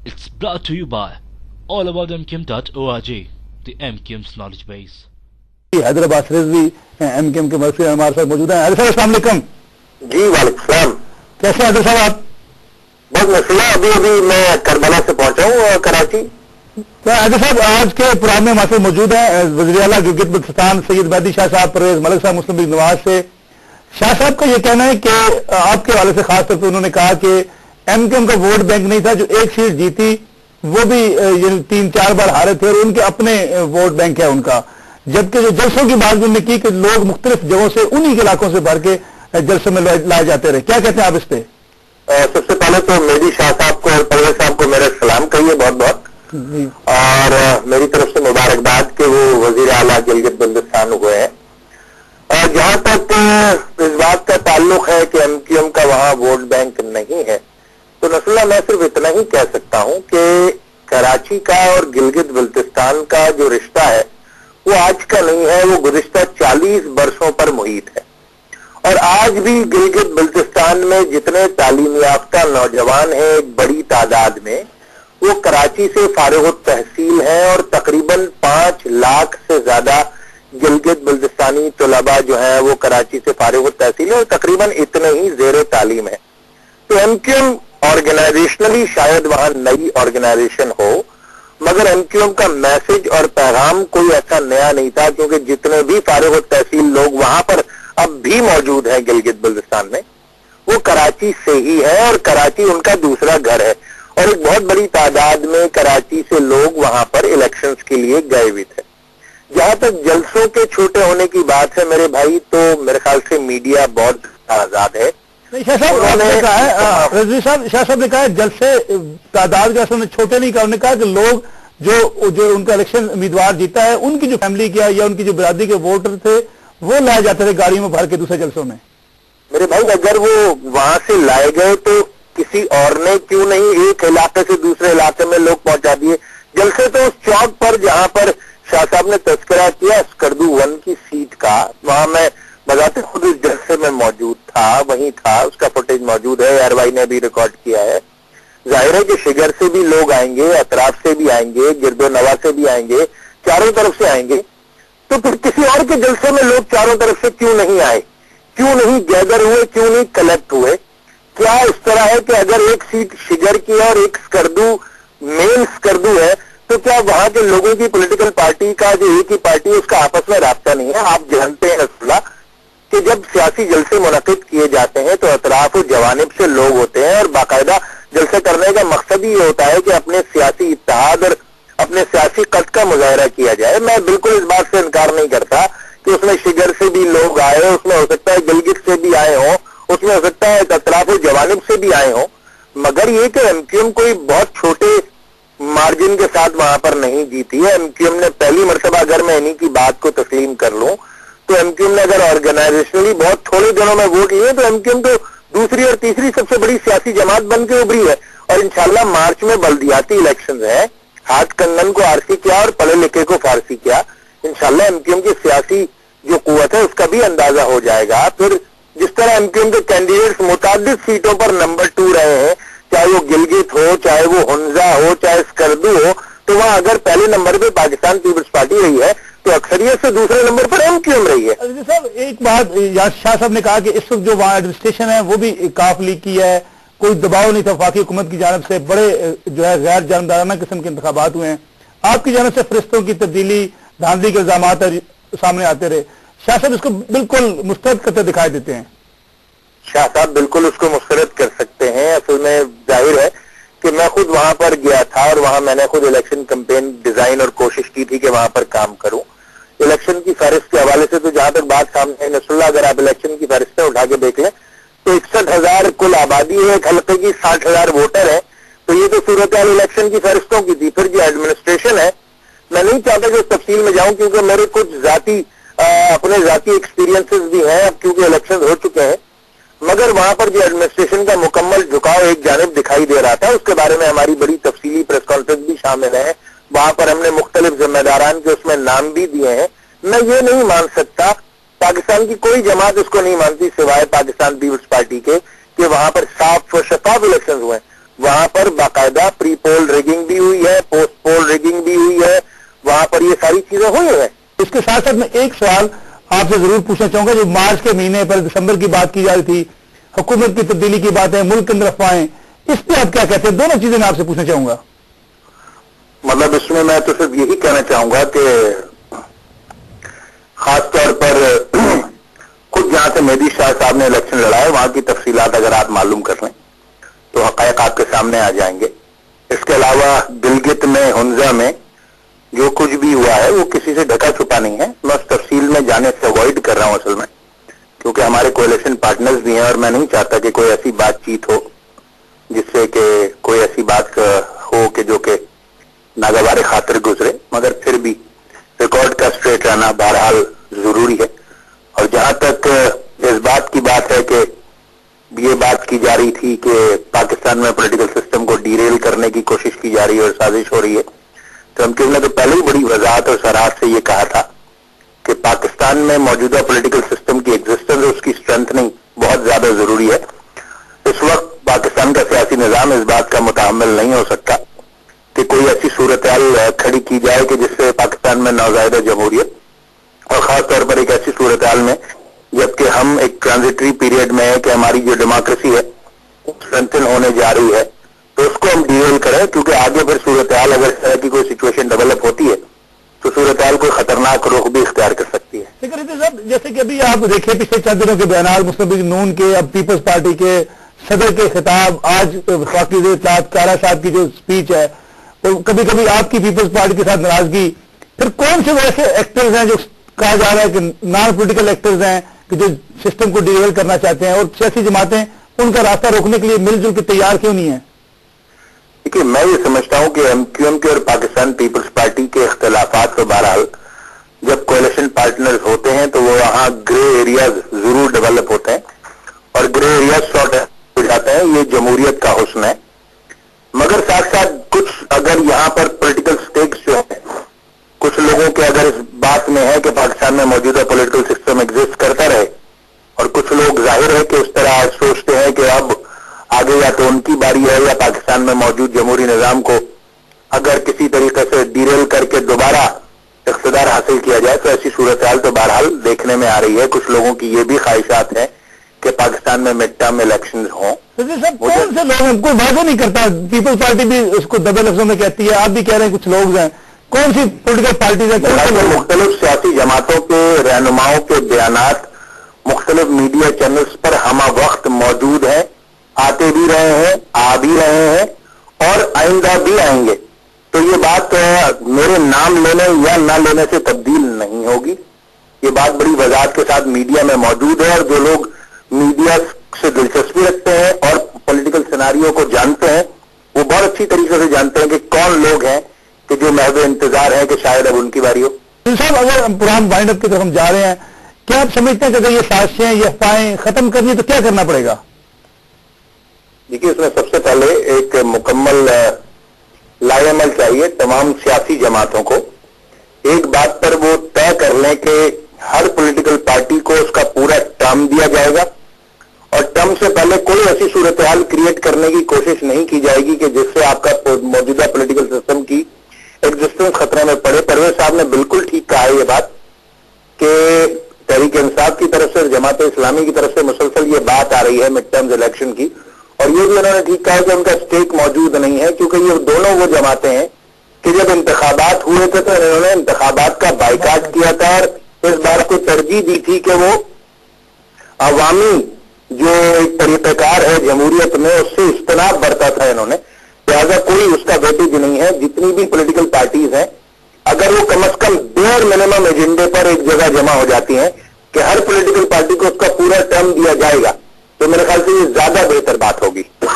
It's brought to you by allaboutmkim.org, the MKM's knowledge base. Hyderabad से भी MQM के मर्कज़ हमारे साथ मौजूद हैं। हैदर साहब अस्सलाम वालेकुम। जी वालेकुम सलाम। कैसे हैदर साहब आप? बहुत मसला, अभी मैं करबला से पहुंचा हूँ कराची। तो हैदर साहब आज के प्रोग्राम में हमारे साथ मौजूद हैं वज़ीर आला गिलगित बल्तिस्तान सैयद मेहदी शाह साहब, परवेज मलिक साहब, मुस्लिम लीग नवाज से। शाह साहब का ये कहना है कि आपके हवाले से खास तौर पर उन्होंने कहा कि एमकेएम का वोट बैंक नहीं था, जो एक सीट जीती वो भी 3-4 बार हारे थे और उनके अपने वोट बैंक है उनका। जबकि जो जलसों की बात उन्होंने की कि लोग मुख्तलिफ जगहों से उन्हीं के इलाकों से भर के जलसों में लाए जाते रहे। क्या कहते हैं आप इस पे? सबसे पहले तो मेहदी शाह साहब को और परवेज साहब को मेरा सलाम कहिए बहुत बहुत, और मेरी तरफ से मुबारकबाद कि वो वजीर आला गिलगित बल्तिस्तान हुए हैं। और जहां तक इस बात का ताल्लुक है कि एमकेएम का वहां वोट बैंक नहीं है, तो नस्ला मैं सिर्फ इतना ही कह सकता हूं कि कराची का और गिलगित बल्तिस्तान का जो रिश्ता है वो आज का नहीं है, वो गुज़िश्ता 40 बरसों पर मुहित है। और आज भी गिलगित बल्तिस्तान में जितने तालीम याफ्ता नौजवान हैं एक बड़ी तादाद में, वो कराची से फारिग तहसील हैं और तकरीबन 5 लाख से ज्यादा गिलगित बल्तिस्तानी तलबा जो हैं वो कराची से फारिग तहसील है और तकरीबन इतने ही ज़ेर तालीम है। तो एमकेएम ऑर्गेनाइजेशनली शायद वहां नई ऑर्गेनाइजेशन हो, मगर एमकेएम का मैसेज और पैगाम कोई ऐसा नया नहीं था, क्योंकि जितने भी फारिग तहसील लोग वहां पर अब भी मौजूद हैं गिलगित बल्तिस्तान में, वो कराची से ही है और कराची उनका दूसरा घर है। और एक बहुत बड़ी तादाद में कराची से लोग वहां पर इलेक्शंस के लिए गए हुए थे। जहां तक जलसों के छोटे होने की बात है मेरे भाई, तो मेरे ख्याल से मीडिया बहुत आजाद है। शाह साहब ने कहा है, रजवी साहब, शाह साहब ने कहा है जलसे तादाद का उन्होंने छोटे नहीं कहा, उन्होंने कहा कि लोग जो उनका इलेक्शन उम्मीदवार जीता है उनकी जो फैमिली क्या या उनकी जो बिरादरी के वोटर थे वो लाए जाते थे गाड़ियों में भर के दूसरे जलसों में। मेरे भाई अगर वो वहां से लाए गए तो किसी और ने क्यों नहीं एक इलाके से दूसरे इलाके में लोग पहुंचा दिए। जलसे तो उस चौक पर जहां पर शाह साहब ने तस्करा किया स्कर्दू 1 की सीट का, वहां मैं बजाते खुद उस जलसे में मौजूद था, वहीं था, उसका फुटेज मौजूद है, ARY ने भी रिकॉर्ड किया है। जाहिर है कि शिगर से भी लोग आएंगे, अतराफ से भी आएंगे, गिरदो नवा से भी आएंगे, चारों तरफ से आएंगे। तो फिर किसी और के जलसे में लोग चारों तरफ से क्यों नहीं आए, क्यों नहीं गैदर हुए, क्यों नहीं कलेक्ट हुए? क्या इस तरह है कि अगर एक सीट शिगर की और एक स्कर्दू मेन स्कर्दू है, तो क्या वहां के लोगों की पॉलिटिकल पार्टी का जो एक ही पार्टी है उसका आपस में राब्ता नहीं है? आप जानते हैं रसूला कि जब सियासी जलसे मुनक़िद किए जाते हैं तो अतराफ और जवानिब से लोग होते हैं और बाकायदा जलसे करने का मकसद ही ये होता है कि अपने सियासी इत्तेहाद और अपने सियासी कद का मुजाहरा किया जाए। मैं बिल्कुल इस बात से इनकार नहीं करता कि उसमें शिगर से भी लोग आए, उसमें हो सकता है गिलगित से भी आए हों, उसमें हो सकता है अतराफ और जवानिब से भी आए हों, मगर ये कि एमकेएम कोई बहुत छोटे मार्जिन के साथ वहां पर नहीं जीती है। एमकेएम ने पहली मरतबा, अगर मैं इन्हीं की बात को तस्लीम कर लूं, तो एमकेएम ने अगर ऑर्गेनाइजेशनली बहुत थोड़े दिनों में वोट लिए तो एमकेएम तो दूसरी और तीसरी सबसे बड़ी सियासी जमात बन के उभरी है। और इंशाल्लाह मार्च में बल्दियाती इलेक्शन है, हाथ कंगन को आरसी किया और पढ़े लिखे को फारसी किया। इंशाल्लाह एमकेएम की सियासी जो कुव्वत है उसका भी अंदाजा हो जाएगा। फिर जिस तरह एमकेएम के कैंडिडेट्स मुतादिद सीटों पर नंबर 2 रहे हैं, चाहे वो गिलगित हो, चाहे वो हुंजा हो, चाहे स्कर्दू हो, तो वहां अगर पहले नंबर पे पाकिस्तान पीपल्स पार्टी रही है तो अक्सरियत से दूसरे नंबर पर एमकेएम रही है। साहब एक बात शाह साहब ने कहा कि इस वक्त जो वहां एडमिनिस्ट्रेशन है वो भी काफ लीक की है, कोई दबाव नहीं था वफाकी हुकूमत की जानब से, बड़े जो है गैर जानबदाराना किस्म के इंतखाबात हुए हैं, आपकी जानब से फरिश्तों की तब्दीली, धांधली के इल्जाम सामने आते रहे। शाह साहब इसको बिल्कुल मुस्तरद करते दिखाई देते हैं। शाह साहब बिल्कुल उसको मुस्तरद कर सकते हैं। असल में जाहिर है कि मैं खुद वहां पर गया था और वहां मैंने खुद इलेक्शन कैंपेन डिजाइन और कोशिश की थी कि वहां पर काम करूं। इलेक्शन की फहरिस्त के हवाले से तो जहां तक बात सामने है नसरुल्लाह, अगर आप इलेक्शन की फहरिस्तें उठा के देख लें तो 61,000 कुल आबादी है, एक हल्के की 60,000 वोटर है। तो ये तो सूरत हाल इलेक्शन की फहरिस्तों की थी। फिर जो एडमिनिस्ट्रेशन है, मैं नहीं चाहता कि उस तफसील में जाऊं क्योंकि मेरे कुछ अपने जाती एक्सपीरियंसेस भी हैं अब, क्योंकि इलेक्शन हो चुके हैं। मगर वहां पर जो एडमिनिस्ट्रेशन का मुकम्मल झुकाव एक जानिब दिखाई दे रहा था, उसके बारे में हमारी बड़ी तफसीली प्रेस कॉन्फ्रेंस भी शामिल है। वहां पर हमने मुख्तलिफ जिम्मेदारान के उसमें नाम भी दिए हैं। मैं ये नहीं मान सकता, पाकिस्तान की कोई जमात उसको नहीं मानती सिवाय पाकिस्तान पीपल्स पार्टी के, कि वहां पर साफ और शफाफ इलेक्शन हुए। वहां पर बाकायदा प्री पोल सारी चीजें हुई हैं। इसके साथ साथ मैं एक सवाल आपसे जरूर पूछना चाहूंगा, जो मार्च के महीने पर दिसंबर की बात की जा रही थी, हुकूमत की तब्दीली की बातें, मुल्क के अंदर अफवाहें, इस पर आप क्या कहते हैं? दोनों चीजें मैं आपसे पूछना चाहूंगा। मतलब इसमें मैं तो सिर्फ यही कहना चाहूंगा कि खास तौर पर खुद जहां से मेहदी शाह साहब ने इलेक्शन लड़ा है वहां की तफसीलात अगर आप मालूम कर लें तो हकायक आपके सामने आ जाएंगे। इसके अलावा गिलगित में, हुंजा में जो कुछ भी हुआ है वो किसी से ढका छुपा नहीं है। मैं उस तफसील में जाने से अवॉइड कर रहा हूं असल में, क्योंकि हमारे कोएलिशन पार्टनर्स भी हैं और मैं नहीं चाहता कि कोई ऐसी बातचीत हो जिससे कि कोई ऐसी बात हो कि जो कि नागवार खातिर गुजरे, मगर फिर भी रिकॉर्ड का स्ट्रेट रहना बहरहाल जरूरी है। और जहां तक इस बात की बात है कि ये बात की जा रही थी कि पाकिस्तान में पॉलिटिकल सिस्टम को डीरेल करने की कोशिश की जा रही है और साजिश हो रही है, तो एमक्यूएम ने तो पहले ही बड़ी वजाहत और सराहत से ये कहा था कि पाकिस्तान में मौजूदा पॉलिटिकल सिस्टम की एग्जिस्टेंस, उसकी स्ट्रेंथनिंग बहुत ज्यादा जरूरी है। इस वक्त पाकिस्तान का सियासी निजाम इस बात का मुतहम्मिल नहीं हो सकता कि कोई ऐसी सूरत हाल खड़ी की जाए कि जिससे पाकिस्तान में नौज़ायदा जमहूरियत, और खास तौर पर एक ऐसी सूरत हाल में जबकि हम एक ट्रांजिटरी पीरियड में है कि हमारी जो डेमोक्रेसी है स्ट्रेंथन होने जा रही है, तो उसको हम डीरेल करें, क्योंकि आगे फिर सूरत हाल अगर इस तरह की कोई सिचुएशन डेवलप होती है तो सूरत हाल कोई खतरनाक रुख भी इख्तियार कर सकती है। सेक्रेटरी साहब, जैसे कि अभी आप देखिए पिछले चंद दिनों के बयान मुस्लिम लीग नून के, अब पीपल्स पार्टी के सदर के खिताब, आज वफाकी वज़ीर इत्तलात कारा साहब की जो स्पीच है, तो कभी कभी आपकी पीपल्स पार्टी के साथ नाराजगी, फिर कौन से वैसे एक्टर्स हैं जो कहा जा रहा है कि नॉन पोलिटिकल एक्टर्स हैं कि जो सिस्टम को डिरेल करना चाहते हैं, और सियासी जमातें उनका रास्ता रोकने के लिए मिलजुल के तैयार क्यों नहीं है? देखिए, मैं ये समझता हूं कि एमक्यूएम के और पाकिस्तान पीपल्स पार्टी के इख्तिलाफात तो बहरहाल जब कोएलिशन पार्टनर्स होते हैं तो वो वहां ग्रे एरियाज जरूर डेवलप होते हैं और ग्रे एरियाज सॉर्ट हो जाते हैं। ये जमहूरियत का हुस्न है। मगर साथ साथ कुछ अगर यहाँ पर पॉलिटिकल स्टेक्स जो है, कुछ लोगों के अगर इस बात में है कि पाकिस्तान में मौजूदा पॉलिटिकल सिस्टम एग्जिस्ट करता रहे, और कुछ लोग जाहिर है कि उस तरह सोचते हैं कि अब आगे या तो उनकी बारी है या पाकिस्तान में मौजूद जमहूरी निजाम को अगर किसी तरीके से डीरेल करके दोबारा इख्तिदार हासिल किया जाए, तो ऐसी सूरत हाल तो बहरहाल देखने में आ रही है। कुछ लोगों की ये भी ख्वाहिशात हैं कि पाकिस्तान में मिड टर्म इलेक्शन हों। सब कौन से लोग हैं? कोई वादा नहीं करता। पीपल्स पार्टी भी उसको दबे लफ्जों में कहती है, आप भी कह रहे हैं कुछ लोग हैं। कौन सी पोलिटिकल पार्टीज है? मुख्तलिफ सियासी जमातों के रहनुमाओं के बयानात मुख्तलिफ मीडिया चैनल्स पर हम वक्त मौजूद हैं, आते भी रहे हैं, आ भी रहे हैं और आइंदा भी आएंगे। तो ये बात मेरे नाम लेने या ना लेने से तब्दील नहीं होगी। ये बात बड़ी वजाहत के साथ मीडिया में मौजूद है, और जो लोग मीडिया से दिलचस्पी रखते हैं और पॉलिटिकल सिनारियों को जानते हैं, वो बहुत अच्छी तरीके से जानते हैं कि कौन लोग हैं कि जो महज इंतजार है कि शायद अब उनकी बारी हो। साहब, अगर हम प्रोग्राम वाइंड अप की तरफ हम जा रहे हैं, क्या आप समझते हैं कि अगर ये साजिशें, ये अफवाहें खत्म करनी तो क्या करना पड़ेगा? देखिए, इसमें सबसे पहले एक मुकम्मल लाएअमल चाहिए तमाम सियासी जमातों को। एक बात पर वो तय कर लें कि हर पॉलिटिकल पार्टी को उसका पूरा टर्म दिया जाएगा, और टर्म से पहले कोई ऐसी सूरत हाल क्रिएट करने की कोशिश नहीं की जाएगी कि जिससे आपका मौजूदा पॉलिटिकल सिस्टम की एग्जिस्टेंस खतरे में पड़े। परवेज साहब ने बिल्कुल ठीक कहा है ये बात कि तहरीक इंसाफ की तरफ से, जमात इस्लामी की तरफ से मुसलसल ये बात आ रही है मिड टर्म्स इलेक्शन की, और ये भी उन्होंने ठीक कहा कि उनका स्टेक मौजूद नहीं है, क्योंकि ये दोनों वो जमातें हैं कि जब इंतखाबात हुए थे तो इन्होंने इंतखाबात का बाइकाट किया था और इस बात को तरजीह दी थी कि वो अवामी जो एक तरीक़ेकार है जमहूरियत में उससे इज्तनाब बरता था इन्होंने। लिहाजा कोई उसका वेटेज नहीं है। जितनी भी पॉलिटिकल पार्टीज हैं, अगर वो कम से कम बेयर मिनिमम एजेंडे पर एक जगह जमा हो जाती हैं कि हर पॉलिटिकल पार्टी को उसका पूरा टर्म दिया जाएगा, तो मेरे ख्याल से ये ज्यादा बेहतर बात होगी।